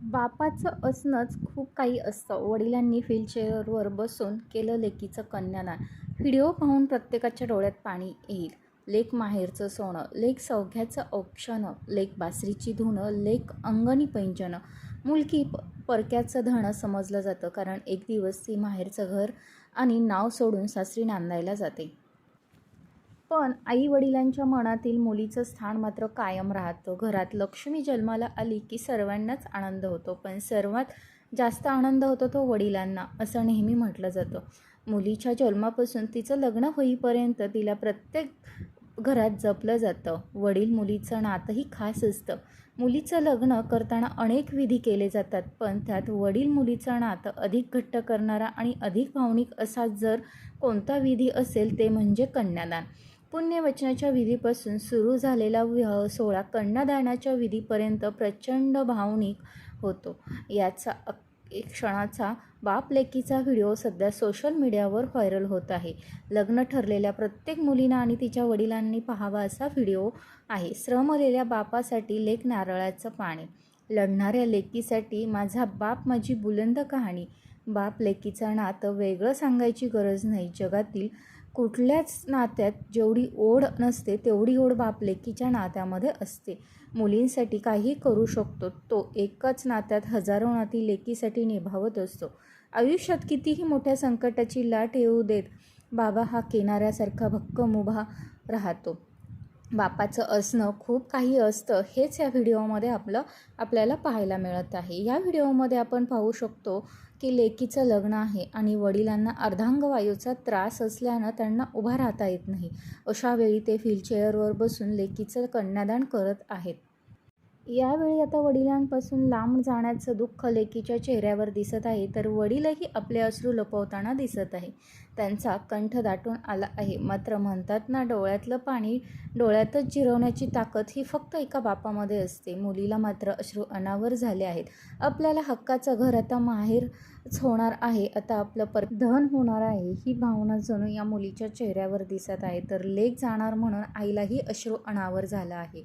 बापाचं असणंच खूप काही असतं. वडिलांनी व्हीलचेअरवर बसून केलं लेकीचं कन्यादान. व्हिडिओ पाहून प्रत्येकाच्या डोळ्यात पाणी येईल. लेक माहेरचं सोनं, लेक सौभाग्याचं औक्षण, लेक बासरीची धुनं, लेक अंगणी पैंजण. मुलगी परक्याचं धन समजलं जातं, कारण एक दिवस ती माहेरचं घर आणि नाव सोडून सासरी नांदायला जाते. पण आई-वडिलांच्या मनातील मुलीचं स्थान मात्र कायम राहतं. घरात लक्ष्मी जन्माला आली की सर्वांनाच आनंद होतो, पण सर्वात जास्त आनंद होतो तो वडिलांना, असं नेहमी म्हटलं जातं. मुलीच्या जन्मापासून तिचं लग्न होईपर्यंत तिला प्रत्येक घरात जपलं जातं. वडील मुलीचं नातंही खास असतं. मुलीचं लग्न करताना अनेक विधी केले जातात, पण त्यात वडील मुलीचं नातं अधिक घट्ट करणारा आणि अधिक भावनिक असा जर कोणता विधी असेल ते म्हणजे कन्यादान. पुण्यवचनाच्या विधीपासून सुरू झालेला विवाह सोहळा कन्यादानाच्या विधीपर्यंत प्रचंड भावनिक होतो. याचा एक क्षणाचा बाप लेकीचा व्हिडिओ सध्या सोशल मीडियावर व्हायरल होत आहे. लग्न ठरलेल्या प्रत्येक मुलीनं आणि तिच्या वडिलांनी पाहावा असा व्हिडिओ आहे. श्रमलेल्या बापासाठी लेक नारळाचं पाणी, लढणाऱ्या लेकीसाठी माझा बाप माझी बुलंद कहाणी. बाप लेकीचं नातं वेगळं सांगायची गरज नाही. जगातील कुठल्याच नात्यात जेवढी ओढ नसते तेवढी ओढ बाप लेकीच्या नात्यामध्ये असते. मुलींसाठी काहीही करू शकतो तो एकाच नात्यात हजारो नाती लेकीसाठी निभावत असतो. आयुष्यात कितीही मोठ्या संकटाची लाट येऊ देत बाबा हा किनाऱ्यासारखा भक्कम उभा राहतो. बापाचं असणं खूप काही असतं, हेच या व्हिडिओमध्ये आपल्याला पाहायला मिळत आहे. या व्हिडिओमध्ये आपण पाहू शकतो की लेकीचं लग्न आहे आणि वडिलांना अर्धांगवायूचा त्रास असल्यानं त्यांना उभा राहता येत नाही. अशावेळी ते व्हीलचेअरवर बसून लेकीचं कन्यादान करत आहेत. यावेळी आता वडिलांपासून लांब जाण्याचं दुःख लेकीच्या चेहऱ्यावर दिसत आहे, तर वडीलही आपले अश्रू लपवताना दिसत आहे. त्यांचा कंठ दाटून आला आहे. मात्र म्हणतात ना, डोळ्यातलं पाणी डोळ्यातच जिरवण्याची ताकद ही फक्त एका बापामध्ये असते. मुलीला मात्र अश्रू अनावर झाले आहेत. आपल्याला हक्काचं घर आता माहेरच होणार आहे, आता आपलं धन होणार आहे, ही भावना जणू या मुलीच्या चेहऱ्यावर दिसत आहे. तर लेक जाणार म्हणून आईलाही अश्रू अनावर झाला आहे.